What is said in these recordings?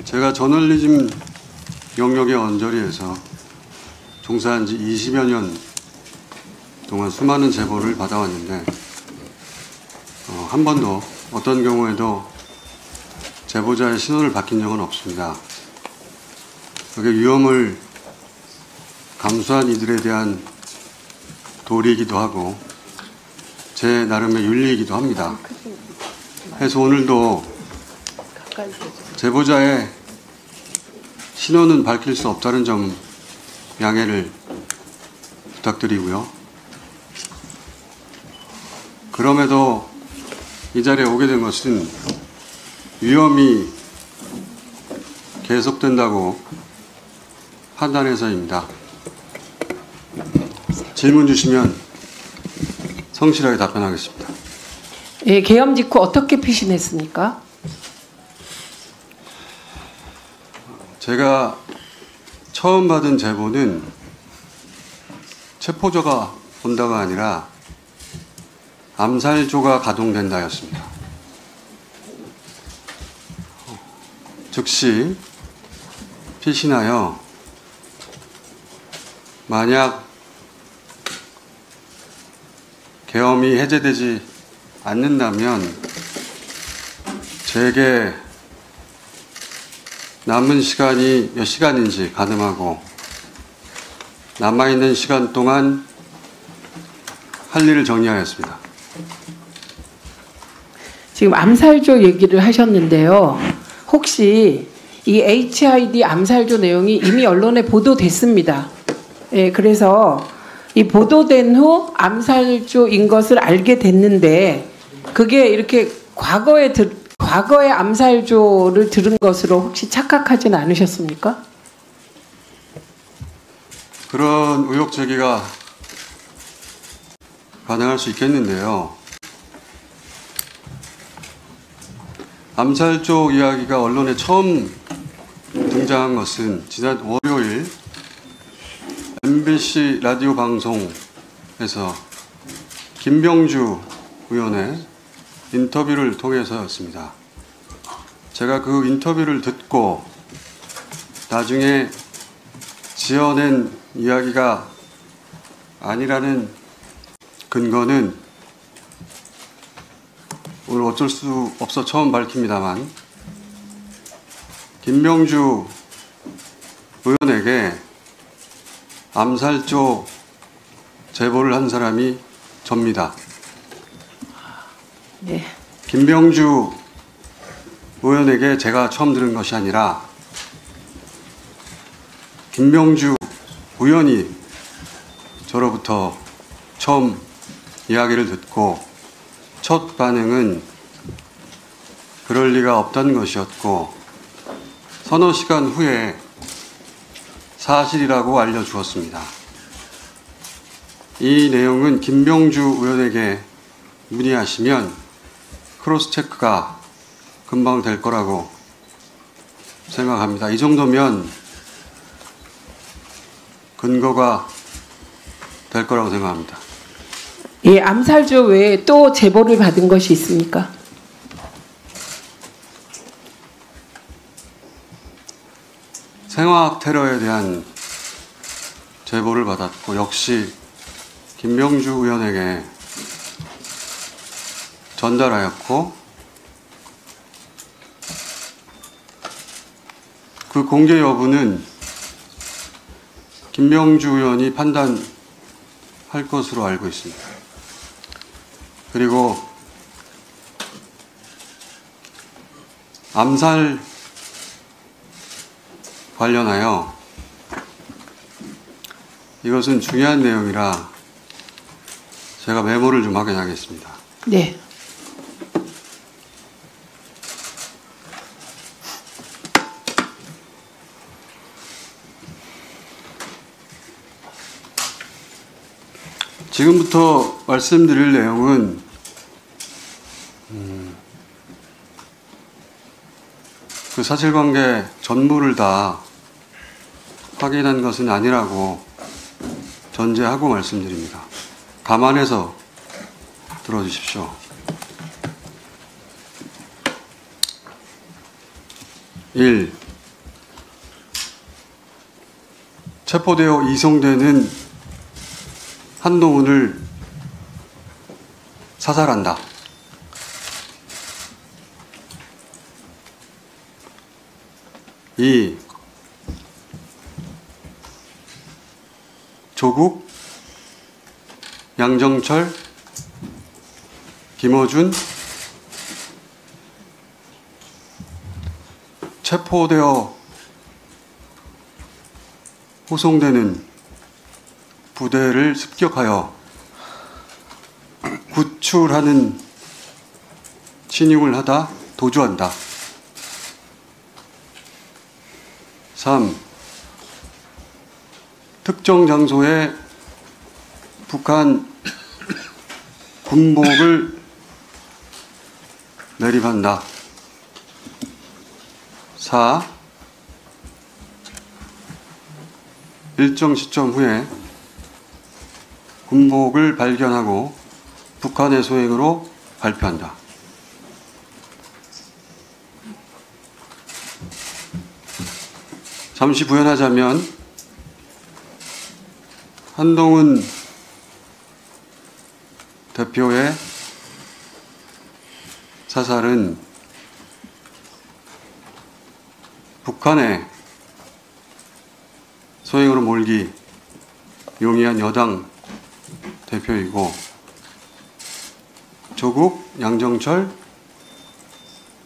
제가 저널리즘 영역의 언저리에서 종사한 지 20여 년 동안 수많은 제보를 받아왔는데 한 번도 어떤 경우에도 제보자의 신원을 밝힌 적은 없습니다. 그게 위험을 감수한 이들에 대한 도리이기도 하고 제 나름의 윤리이기도 합니다. 그래서 오늘도 제보자의 신원은 밝힐 수 없다는 점 양해를 부탁드리고요. 그럼에도 이 자리에 오게 된 것은 위험이 계속된다고 판단해서입니다. 질문 주시면 성실하게 답변하겠습니다. 예, 계엄 직후 어떻게 피신했습니까? 제가 처음 받은 제보는 체포조가 온다가 아니라 암살조가 가동된다였습니다. 즉시 피신하여 만약 계엄이 해제되지 않는다면 제게 남은 시간이 몇 시간인지 가늠하고 남아있는 시간 동안 할 일을 정리하였습니다. 지금 암살조 얘기를 하셨는데요. 혹시 이 HID 암살조 내용이 이미 언론에 보도됐습니다. 예, 그래서 이 보도된 후 암살조인 것을 알게 됐는데 그게 이렇게 과거에 암살조를 들은 것으로 혹시 착각하지는 않으셨습니까? 그런 의혹 제기가 가능할 수 있겠는데요. 암살조 이야기가 언론에 처음 등장한 것은 지난 월요일 MBC 라디오 방송에서 김병주 의원의 인터뷰를 통해서였습니다. 제가 그 인터뷰를 듣고 나중에 지어낸 이야기가 아니라는 근거는 오늘 어쩔 수 없어 처음 밝힙니다만 김병주 의원에게 암살조 제보를 한 사람이 접니다. 네. 김병주 의원에게 제가 처음 들은 것이 아니라 김병주 의원이 저로부터 처음 이야기를 듣고 첫 반응은 그럴 리가 없다는 것이었고 서너 시간 후에 사실이라고 알려주었습니다. 이 내용은 김병주 의원에게 문의하시면 크로스 체크가 금방 될 거라고 생각합니다. 이 정도면 근거가 될 거라고 생각합니다. 예, 암살조 외에 또 제보를 받은 것이 있습니까? 생화학 테러에 대한 제보를 받았고 역시 김병주 의원에게 전달하였고 그 공개 여부는 김병주 의원이 판단할 것으로 알고 있습니다. 그리고 암살 관련하여 이것은 중요한 내용이라 제가 메모를 좀 확인하겠습니다. 네. 지금부터 말씀드릴 내용은 그 사실관계 전부를 다 확인한 것은 아니라고 전제하고 말씀드립니다. 감안해서 들어주십시오. 1. 체포되어 이송되는 한동훈을 사살한다. 2. 조국, 양정철, 김어준 체포되어 호송되는 부대를 습격하여 구출하는 침입을 하다 도주한다. 3. 특정 장소에 북한 군복을 매립한다. 4. 일정 시점 후에 군복을 발견하고 북한의 소행으로 발표한다. 잠시 부연하자면 한동훈 대표의 사살은 북한의 소행으로 몰기 용이한 여당 대표이고 조국, 양정철,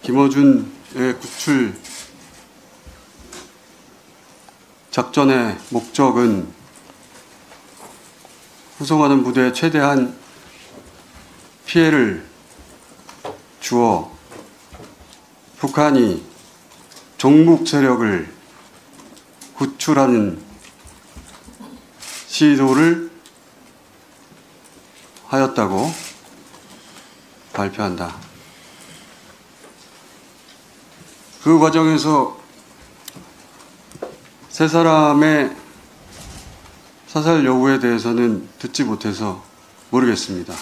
김어준의 구출 작전의 목적은 후송하는 부대에 최대한 피해를 주어 북한이 종북 세력을 구출하는 시도를 하였다고 발표한다. 그 과정에서 세 사람의 사살 여부에 대해서는 듣지 못해서 모르겠습니다.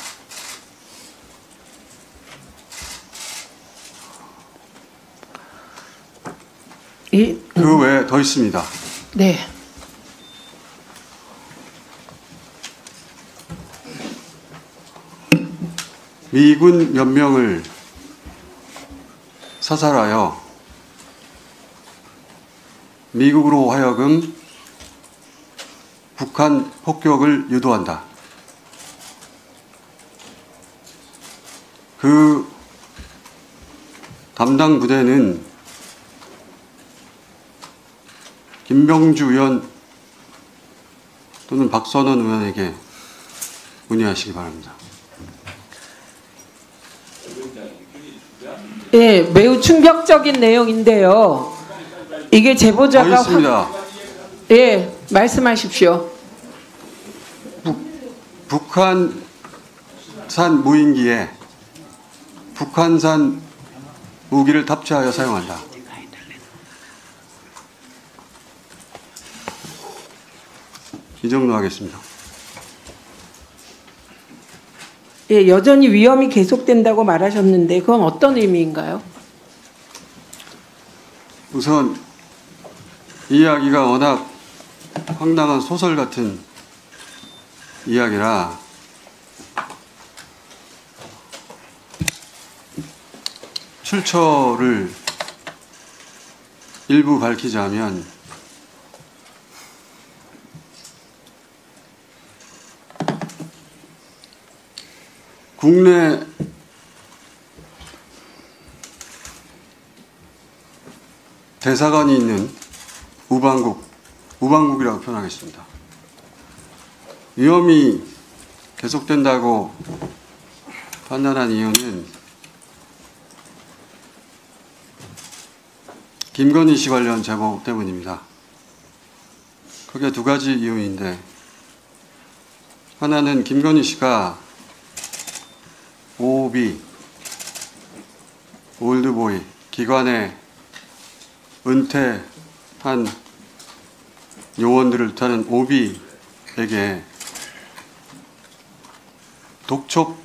그 외에 더 있습니다. 네. 미군 몇 명을 사살하여 미국으로 하여금 북한 폭격을 유도한다. 그 담당 부대는 김병주 의원 또는 박선원 의원에게 문의하시기 바랍니다. 예, 매우 충격적인 내용인데요. 이게 제보자가 있습니다. 예, 말씀하십시오. 북한산 무인기에 북한산 무기를 탑재하여 사용한다. 이 정도 하겠습니다. 예, 여전히 위험이 계속된다고 말하셨는데 그건 어떤 의미인가요? 우선 이 이야기가 워낙 황당한 소설 같은 이야기라 출처를 일부 밝히자면 국내 대사관이 있는 우방국이라고 표현하겠습니다. 위험이 계속된다고 판단한 이유는 김건희 씨 관련 제보 때문입니다. 크게 두 가지 이유인데, 하나는 김건희 씨가 OB, 올드보이, 기관에 은퇴한 요원들을 타는 OB에게 독촉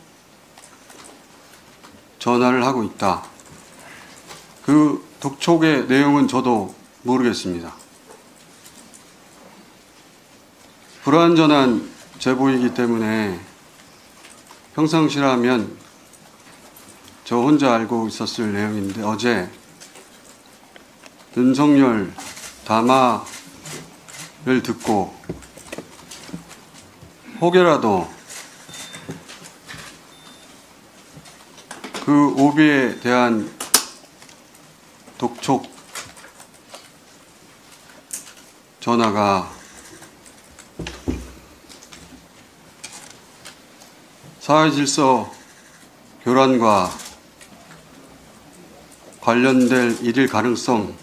전화를 하고 있다. 그 독촉의 내용은 저도 모르겠습니다. 불완전한 제보이기 때문에 평상시라면 저 혼자 알고 있었을 내용인데 어제 윤석열 담화를 듣고 혹여라도 그 오비에 대한 독촉 전화가 사회질서 교란과 관련될 일일 가능성이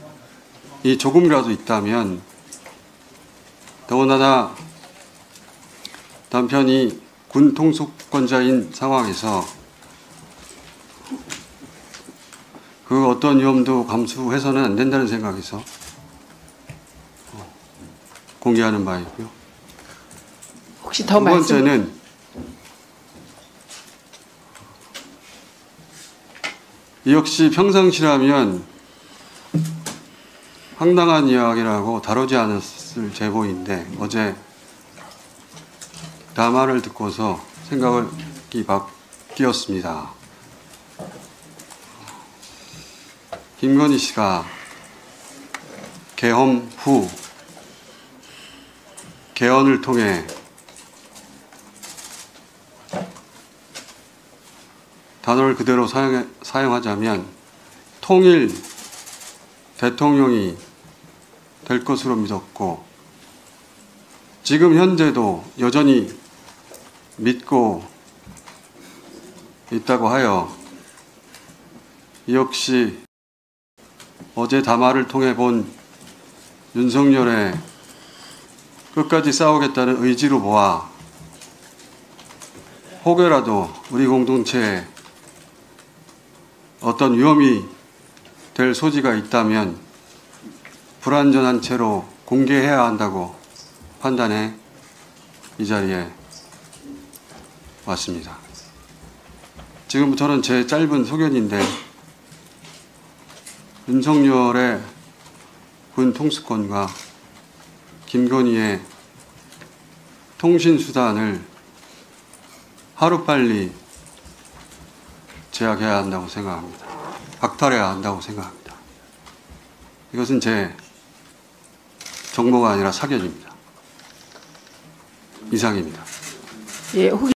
조금이라도 있다면, 더군다나 남편이 군 통수권자인 상황에서 그 어떤 위험도 감수해서는 안 된다는 생각에서 공개하는 바이고요. 혹시 더 두 말씀? 번째는 역시 평상시라면 황당한 이야기라고 다루지 않았을 제보인데 어제 담화를 듣고서 생각이 바뀌었습니다. 김건희 씨가 계엄 후 개헌을 통해 단어를 그대로 사용하자면 통일 대통령이 될 것으로 믿었고, 지금 현재도 여전히 믿고 있다고 하여 역시 어제 담화를 통해 본 윤석열의 끝까지 싸우겠다는 의지로 보아 혹여라도 우리 공동체에 어떤 위험이 될 소지가 있다면 불완전한 채로 공개해야 한다고 판단해 이 자리에 왔습니다. 지금부터는 제 짧은 소견인데, 윤석열의 군 통수권과 김건희의 통신수단을 하루빨리 제약해야 한다고 생각합니다. 박탈해야 한다고 생각합니다. 이것은 제 정보가 아니라 사견입니다. 이상입니다. 예, 혹시